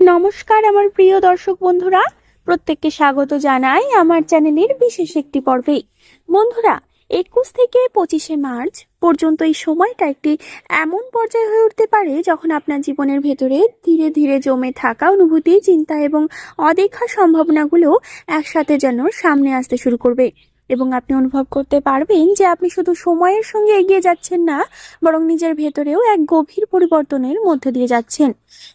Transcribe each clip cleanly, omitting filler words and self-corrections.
নমস্কার আমার প্রিয় দর্শক বন্ধুরা, প্রত্যেককে স্বাগত জানাই আমার চ্যানেলের বিশেষ একটি পর্বে। বন্ধুরা, 21 থেকে 25শে মার্চ পর্যন্ত এই সময়টা একটি এমন পর্যায়ে হয়ে উঠতে পারে যখন আপনার জীবনের ভেতরে ধীরে ধীরে জমে থাকা অনুভূতি, চিন্তা এবং অদেখা সম্ভাবনাগুলো একসাথে যেন সামনে আসতে শুরু করবে এবং আপনি অনুভব করতে পারবেন যে আপনি শুধু সময়ের সঙ্গে এগিয়ে যাচ্ছেন না, বরং নিজের ভেতরেও এক গভীর পরিবর্তনের মধ্যে দিয়ে যাচ্ছেন,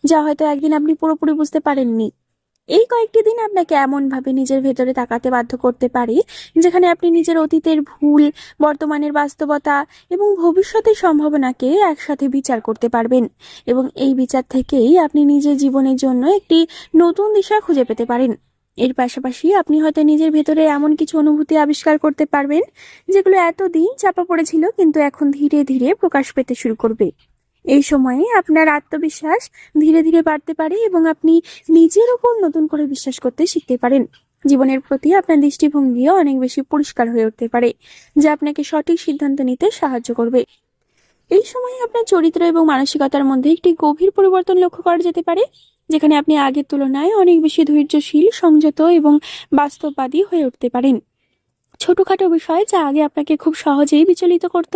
যা হয়তো একদিন আপনি পুরোপুরি বুঝতে পারেননি। এই কয়েকটি দিন আপনাকে এমন ভাবে নিজের ভেতরে তাকাতে বাধ্য করতে পারে যেখানে আপনি নিজের অতীতের ভুল, বর্তমানের বাস্তবতা এবং ভবিষ্যতের সম্ভাবনাকে একসাথে বিচার করতে পারবেন, এবং এই বিচার থেকেই আপনি নিজের জীবনের জন্য একটি নতুন দিশা খুঁজে পেতে পারেন। এর পাশাপাশি আপনি হয়তো নিজের ভেতরে এমন কিছু অনুভূতি আবিষ্কার করতে পারবেন যেগুলো এতদিন চাপা পড়েছিল কিন্তু এখন ধীরে ধীরে প্রকাশ পেতে শুরু করবে। এই সময়ে আপনার আত্মবিশ্বাস ধীরে ধীরে বাড়তে পারে এবং আপনি নিজের উপর নতুন করে বিশ্বাস করতে শিখতে পারেন। জীবনের প্রতি আপনার দৃষ্টিভঙ্গিও অনেক বেশি পরিষ্কার হয়ে উঠতে পারে, যা আপনাকে সঠিক সিদ্ধান্ত নিতে সাহায্য করবে। এই সময়ে আপনার চরিত্র এবং মানসিকতার মধ্যে একটি গভীর পরিবর্তন লক্ষ্য করা যেতে পারে, যেখানে আপনি আগের তুলনায় অনেক বেশি ধৈর্যশীল, সংযত এবং বাস্তববাদী হয়ে উঠতে পারেন। ছোটখাটো বিষয় যা আগে আপনাকে খুব সহজেই বিচলিত করত,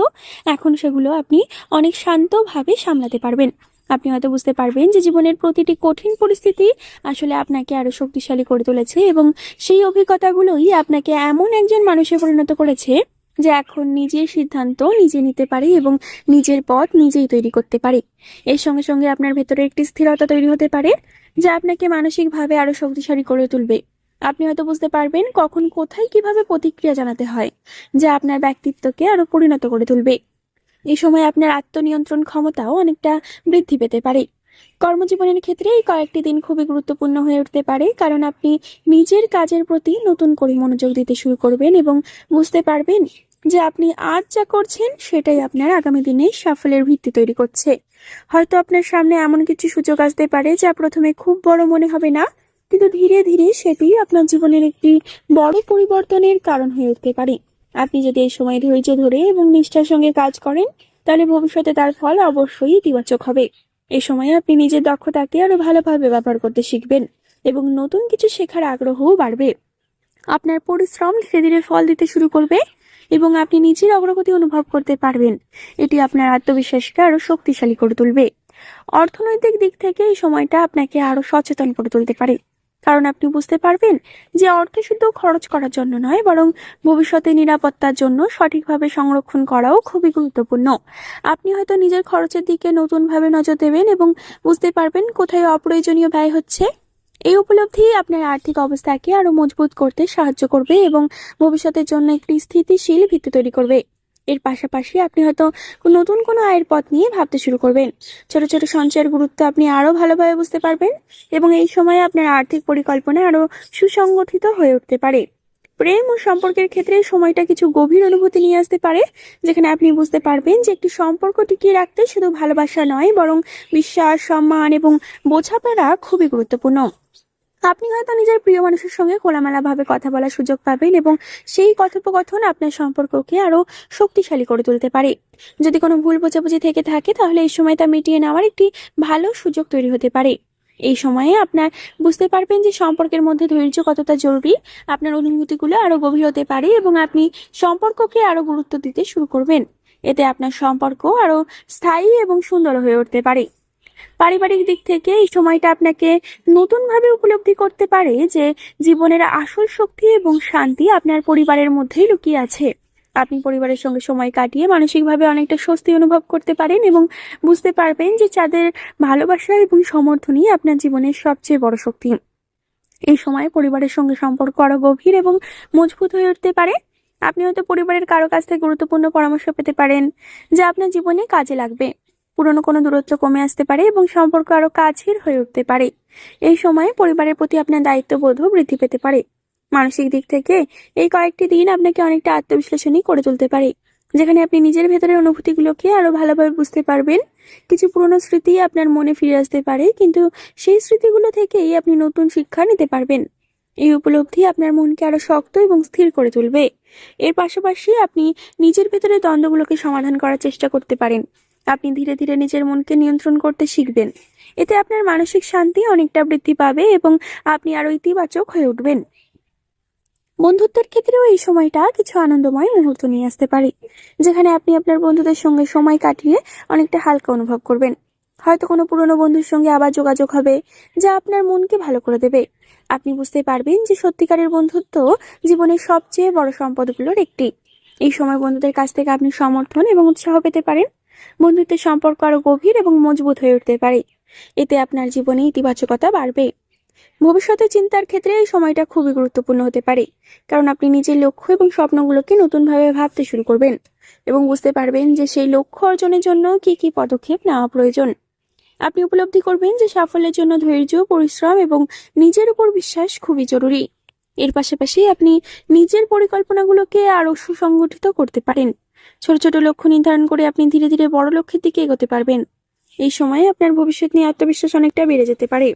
এখন সেগুলো আপনি অনেক শান্তভাবে সামলাতে পারবেন। আপনি হয়তো বুঝতে পারবেন যে জীবনের প্রতিটি কঠিন পরিস্থিতি আসলে আপনাকে আরো শক্তিশালী করে তুলেছে, এবং সেই অভিজ্ঞতাগুলোই আপনাকে এমন একজন মানুষে পরিণত করেছে যে এখন নিজের সিদ্ধান্ত নিজে নিতে পারে এবং নিজের পথ নিজেই তৈরি করতে পারে। এর সঙ্গে সঙ্গে আপনার ভেতরে একটি স্থিরতা তৈরি হতে পারে যা আপনাকে মানসিকভাবে আরো শক্তিশালী করে তুলবে। আপনি হয়তো বুঝতে পারবেন কখন কোথায় কিভাবে প্রতিক্রিয়া জানাতে হয়, যা আপনার ব্যক্তিত্বকে আরো পরিণত করে তুলবে। এই সময় আপনার আত্মনিয়ন্ত্রণ ক্ষমতাও অনেকটা বৃদ্ধি পেতে পারে। কর্মজীবনের ক্ষেত্রে এই কয়েকটি দিন খুবই গুরুত্বপূর্ণ হয়ে উঠতে পারে, কারণ আপনি নিজের কাজের প্রতি নতুন করে মনোযোগ দিতে শুরু করবেন এবং বুঝতে পারবেন যে আপনি আজ যা করছেন সেটাই আপনার আগামী দিনে সাফল্যের ভিত্তি তৈরি করছে। হয়তো আপনার সামনে এমন কিছু সুযোগ আসতে পারে যা প্রথমে খুব বড় মনে হবে না, কিন্তু ধীরে ধীরে সেটি আপনার জীবনের একটি বড় পরিবর্তনের কারণ হয়ে উঠতে পারে। আপনি যদি এই সময় ধৈর্য ধরে এবং নিষ্ঠার সঙ্গে কাজ করেন, তাহলে ভবিষ্যতে তার ফল অবশ্যই ইতিবাচক হবে। এই সময়ে আপনি নিজের দক্ষতাকে আরো ভালোভাবে ব্যবহার করতে শিখবেন এবং নতুন কিছু শেখার আগ্রহও বাড়বে। আপনার পরিশ্রম ধীরে ধীরে ফল দিতে শুরু করবে এবং আপনি নিজের অগ্রগতি অনুভব করতে পারবেন। এটি আপনার আত্মবিশ্বাসকে আরো শক্তিশালী করে তুলবে। অর্থনৈতিক দিক থেকে এই সময়টা আপনাকে আরো সচেতন করে তুলতে পারে, কারণ আপনি বুঝতে পারবেন যে অর্থ শুধু খরচ করার জন্য নয়, বরং ভবিষ্যতে নিরাপত্তার জন্য সঠিকভাবে সংরক্ষণ করাও খুবই গুরুত্বপূর্ণ। আপনি হয়তো নিজের খরচের দিকে নতুনভাবে নজর দেবেন এবং বুঝতে পারবেন কোথায় অপ্রয়োজনীয় ব্যয় হচ্ছে। এই উপলব্ধি আপনার আর্থিক অবস্থাকে আরো মজবুত করতে সাহায্য করবে এবং ভবিষ্যতের জন্য একটি স্থিতিশীল ভিত্তি তৈরি করবে। এর পাশাপাশি আপনি হয়তো নতুন কোনো আয়ের পথ নিয়ে ভাবতে শুরু করবেন। ছোট ছোট সঞ্চয়ের গুরুত্ব আপনি আরো ভালোভাবে বুঝতে পারবেন এবং এই সময়ে আপনার আর্থিক পরিকল্পনা আরো সুসংগঠিত হয়ে উঠতে পারে। প্রেম ও সম্পর্কের ক্ষেত্রে সময়টা কিছু গভীর অনুভূতি নিয়ে আসতে পারে, যেখানে আপনি বুঝতে পারবেন যে একটি সম্পর্ক টিকিয়ে রাখতে শুধু ভালোবাসা নয়, বরং বিশ্বাস, সম্মান এবং বোঝাপড়া খুবই গুরুত্বপূর্ণ। আপনি হয়তো নিজের প্রিয় মানুষের সঙ্গে খোলামেলা ভাবে কথা বলার সুযোগ পাবেন এবং সেই কথোপকথন আপনার সম্পর্ককে আরো শক্তিশালী করে তুলতে পারে। যদি কোনো ভুল বোঝাবুঝি থেকে থাকে, তাহলে এই সময় তা মিটিয়ে নেওয়ার একটি ভালো সুযোগ তৈরি হতে পারে। এই সময়ে আপনার বুঝতে পারবেন যে সম্পর্কের মধ্যে ধৈর্য কতটা জরুরি। আপনার অনুভূতিগুলো আরো গভীর হতে পারে এবং আপনি সম্পর্ককে আরো গুরুত্ব দিতে শুরু করবেন। এতে আপনার সম্পর্ক আরো স্থায়ী এবং সুন্দর হয়ে উঠতে পারে। পারিবারিক দিক থেকে এই সময়টা আপনাকে নতুনভাবে উপলব্ধি করতে পারে যে জীবনের আসল শক্তি এবং শান্তি আপনার পরিবারের মধ্যেই লুকিয়ে আছে। আপনি পরিবারের সঙ্গে সময় কাটিয়ে মানসিকভাবে অনেকটা স্বস্তি অনুভব করতে পারেন এবং বুঝতে পারবেন যে যাদের ভালোবাসা এবং সমর্থনই আপনার জীবনের সবচেয়ে বড় শক্তি। এই সময় পরিবারের সঙ্গে সম্পর্ক আরো গভীর এবং মজবুত হয়ে উঠতে পারে। আপনি হয়তো পরিবারের কারো কাছ থেকে গুরুত্বপূর্ণ পরামর্শ পেতে পারেন যা আপনার জীবনে কাজে লাগবে। পুরনো কোনো দূরত্ব কমে আসতে পারে এবং সম্পর্ক আরো কাছের হয়ে উঠতে পারে। এই সময়ে পরিবারের প্রতি আপনার দায়িত্ববোধও বৃদ্ধি পেতে পারে। মানসিক দিক থেকে এই কয়েকটি দিন আপনাকে অনেকটা আত্মবিশ্লেষণী করে তুলতে পারে, যেখানে আপনি নিজের ভেতরের অনুভূতিগুলোকে আরো ভালোভাবে বুঝতে পারবেন। কিছু পুরনো স্মৃতি আপনার মনে ফিরে আসতে পারে, কিন্তু সেই স্মৃতিগুলো থেকেই আপনি নতুন শিক্ষা নিতে পারবেন। এই উপলব্ধি আপনার মনকে আরো শক্ত এবং স্থির করে তুলবে। এর পাশাপাশি আপনি নিজের ভেতরে দ্বন্দ্বগুলোকে সমাধান করার চেষ্টা করতে পারেন। আপনি ধীরে ধীরে নিজের মনকে নিয়ন্ত্রণ করতে শিখবেন। এতে আপনার মানসিক শান্তি অনেকটা বৃদ্ধি পাবে এবং আপনি আরো ইতিবাচক হয়ে উঠবেন। বন্ধুত্বের ক্ষেত্রেও এই সময়টা কিছু আনন্দময় মুহূর্ত নিয়ে আসতে পারে, যেখানে আপনি আপনার বন্ধুদের সঙ্গে সময় কাটিয়ে অনেকটা হালকা অনুভব করবেন। হয়তো কোনো পুরনো বন্ধুর সঙ্গে আবার যোগাযোগ হবে, যা আপনার মনকে ভালো করে দেবে। আপনি বুঝতে পারবেন যে সত্যিকারের বন্ধুত্ব জীবনের সবচেয়ে বড় সম্পদগুলোর একটি। এই সময় বন্ধুদের কাছ থেকে আপনি সমর্থন এবং উৎসাহ পেতে পারেন। বন্ধুত্বের সম্পর্ক আরো গভীর এবং মজবুত হয়ে উঠতে পারে। এতে আপনার জীবনে ইতিবাচকতা বাড়বে। ভবিষ্যতে চিন্তার ক্ষেত্রে এই সময়টা খুবই গুরুত্বপূর্ণ হতে পারে, কারণ আপনি নিজের লক্ষ্য এবং স্বপ্নগুলোকে নতুনভাবে ভাবতে শুরু করবেন এবং বুঝতে পারবেন যে সেই লক্ষ্য অর্জনের জন্য কি কি পদক্ষেপ নেওয়া প্রয়োজন। আপনি উপলব্ধি করবেন যে সাফল্যের জন্য ধৈর্য, পরিশ্রম এবং নিজের উপর বিশ্বাস খুবই জরুরি। এর পাশাপাশি আপনি নিজের পরিকল্পনাগুলোকে আরো সুসংগঠিত করতে পারেন। ছোট ছোট লক্ষ্য নির্ধারণ করে আপনি ধীরে ধীরে বড় লক্ষ্যের দিকে এগোতে পারবেন। এই সময়ে আপনার ভবিষ্যৎ নিয়ে আত্মবিশ্বাস অনেকটা বেড়ে যেতে পারে।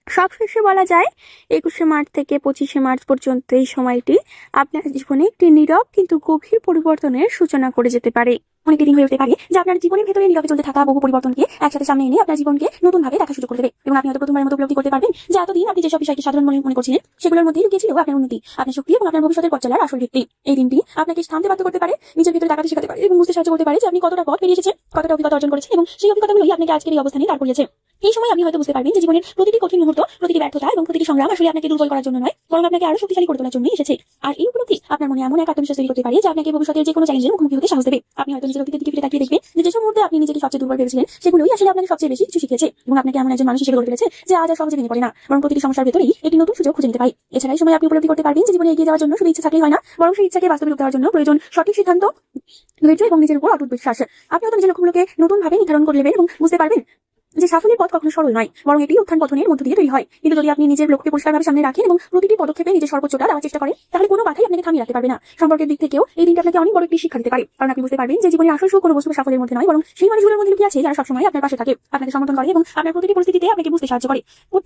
সবশেষে বলা যায়, 21শে মার্চ থেকে 25শে মার্চ পর্যন্ত এই সময়টি আপনার জীবনে একটি নীরব কিন্তু গভীর পরিবর্তনের সূচনা করে যেতে পারে। অনেক দিন হয়ে উঠতে পারে যে আপনার জীবনের ভেতরে নীরবে চলতে থাকা বহু পরিবর্তনকে একসাথে সামনে এনে আপনার জীবনকে নতুন ভাবে দেখার সুযোগ করে দেবে, এবং আপনি হয়তো প্রথমবারের মতো উপলব্ধি করতে পারবেন যে এতদিন আপনি যেসব বিষয়কে সাধারণ মনে করছিলেন সেগুলোর মধ্যেই লুকিয়েছিল আপনার উন্নতি, আপনার শক্তি এবং আপনার ভবিষ্যতের পথ চলার আসল ভিত্তি। এই দিনটি আপনাকে থামতে বাধ্য করতে পারে, নিজের ভিতরে তাকাতে শেখাতে পারে এবং বুঝতে সাহায্য করতে পারে যে আপনি কতটা পথ পেরিয়ে এসেছেন, কতটা অভিজ্ঞতা অর্জন করেছেন, এবং সেই অভিজ্ঞতাগুলোই আপনাকে আজকের এই অবস্থানে দাঁড় করিয়েছে। এই সময় আপনি হয়তো বুঝতে পারবেন যে জীবনের প্রতিটি কঠিন মুহূর্ত, প্রতিটি ব্যর্থতা এবং প্রতিটি সংগ্রাম আসলে আপনাকে দুর্বল করার জন্য নয়, বরং আপনাকে আরো শক্তিশালী করে তোলার জন্যই এসেছে। আর এই উপলব্ধি আপনার মনে এমন এক আত্মবিশ্বাস তৈরি করতে পারে যে আপনাকে ভবিষ্যতের যে কোনো চ্যালেঞ্জের মুখোমুখি হতে সাহস দেবে। আপনি হয়তো নিজের অতীতের দিকে ফিরে তাকিয়ে দেখবেন যে যেসব মুহূর্তে আপনি নিজেকে সবচেয়ে দুর্বল ভেবেছিলেন সেগুলোই আসলে আপনাকে সবচেয়ে বেশি কিছু শিখিয়েছে, এবং আপনাকে এমন একজন মানুষ হিসেবে গড়ে তুলেছে যে আজ আর সহজে ভেঙে পড়ে না, বরং প্রতিটি সমস্যার ভেতরেই একটি নতুন সুযোগ খুঁজে নিতে পারে। এছাড়া এই সময় আপনি উপলব্ধি করতে পারবেন যে জীবনে এগিয়ে যাওয়ার জন্য শুধু ইচ্ছা থাকলেই হয় না, বরং সেই ইচ্ছাকে বাস্তবে রূপ দেওয়ার জন্য প্রয়োজন সঠিক সিদ্ধান্ত, ধৈর্য এবং নিজের উপর অটুট বিশ্বাস। আপনি হয়তো নিজের লক্ষ্যগুলোকে নতুন ভাবে নির্ধারণ করে নেবেন এবং বুঝতে পারবেন যে সাফল্যের পথ কখনো সরল নয়, বরং এটি উত্থান পতনের মধ্য দিয়ে তৈরি হয়। কিন্তু যদি আপনি নিজের লক্ষ্যকে পরিষ্কারভাবে সামনে রাখেন এবং প্রতিটি পদক্ষেপে নিজের সর্বোচ্চটা দেওয়ার চেষ্টা করেন, তাহলে কোনো বাধাই আপনাকে থামিয়ে রাখতে পারবে না। সম্পর্কের দিক থেকেও এই দিনটা আপনাকে অনেক বড় একটি শিক্ষা দিতে পারে, কারণ আপনি বুঝতে পারবেন যে জীবনের আসল সুখ কোনো বস্তু সাফল্যের মধ্যে নয়, বরং সেই মানুষগুলোর মধ্যে লুকিয়ে আছে যারা সবসময় আপনার পাশে থাকে, আপনাকে সমর্থন করে এবং আপনার প্রতিটি পরিস্থিতিতে আপনাকে বুঝতে সাহায্য করে।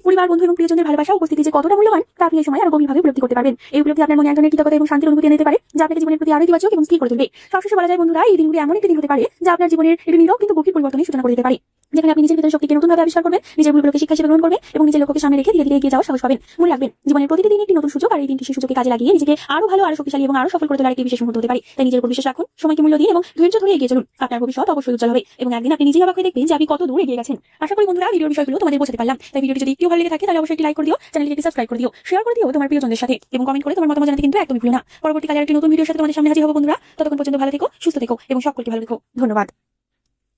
পরিবার, বন্ধু এবং প্রিয়জনদের ভালোবাসা উপস্থিতি যে কতটা মূল্যবান তা আপনি এই সময় আরো গভীরভাবে উপলব্ধি করতে পারবেন। এই উপলব্ধি আপনার মনে এক ধরনের কৃতজ্ঞতা এবং শান্তির অনুভূতি এনে দিতে পারে, যা আপনাকে জীবনের প্রতি আরো ইতিবাচক এবং স্থির করে তুলবে। সবশেষে বলা যায় বন্ধুরা, এই দিনগুলি এমন একটি দিন হতে পারে যা আপনার জীবনের একটি নীরব কিন্তু গভীর পরিবর্তনের সূচনা করে দিতে পারে, যেখানে আপনি নিজের ভিতরে শক্তিকে নতুনভাবে আবিষ্কার করবেন, নিজের ভুলগুলোকে শিক্ষা হিসেবে গ্রহণ করবেন এবং নিজের লক্ষ্যকে সামনে রেখে ধীরে ধীরে এগিয়ে যাওয়ার সাহস পাবেন। মনে রাখবেন, জীবনের প্রতিটি দিন একটি নতুন সুযোগ, আর এই দিনটি সেই সুযোগকে কাজে লাগিয়ে নিজেকে আরো ভালো, আরো শক্তিশালী এবং আরো সফল করে তোলার একটি বিশেষ মুহূর্ত হতে পারে। তাই নিজের উপর বিশ্বাস রাখুন, সময়কে মূল্য দিন এবং ধৈর্য ধরে এগিয়ে চলুন। আপনার ভবিষ্যৎ অবশ্যই উজ্জ্বল হবে এবং একদিন আপনি নিজেই অবাক হয়ে দেখবেন যে আপনি কত দূর এগিয়ে গেছেন। আশা করি বন্ধুরা ভিডিওর বিষয়গুলো তোমাদের বোঝাতে পারলাম। তাই ভিডিওটি যদি একটু ভালো লেগে থাকে তাহলে অবশ্যই একটি লাইক করে দিও, চ্যানেলটি একটি সাবস্ক্রাইব করে দিও, শেয়ার করে দিও তোমার প্রিয়জনদের সাথে এবং কমেন্ট করে তোমার মতামত জানাতে কিন্তু একদমই ভুলো না। পরবর্তীকালে একটি নতুন ভিডিওর সাথে তোমাদের সামনে হাজির হব বন্ধুরা। ততক্ষণ পর্যন্ত ভালো থেকো, সুস্থ থেকো এবং সকলকে ভালো থেকো। ধন্যবাদ।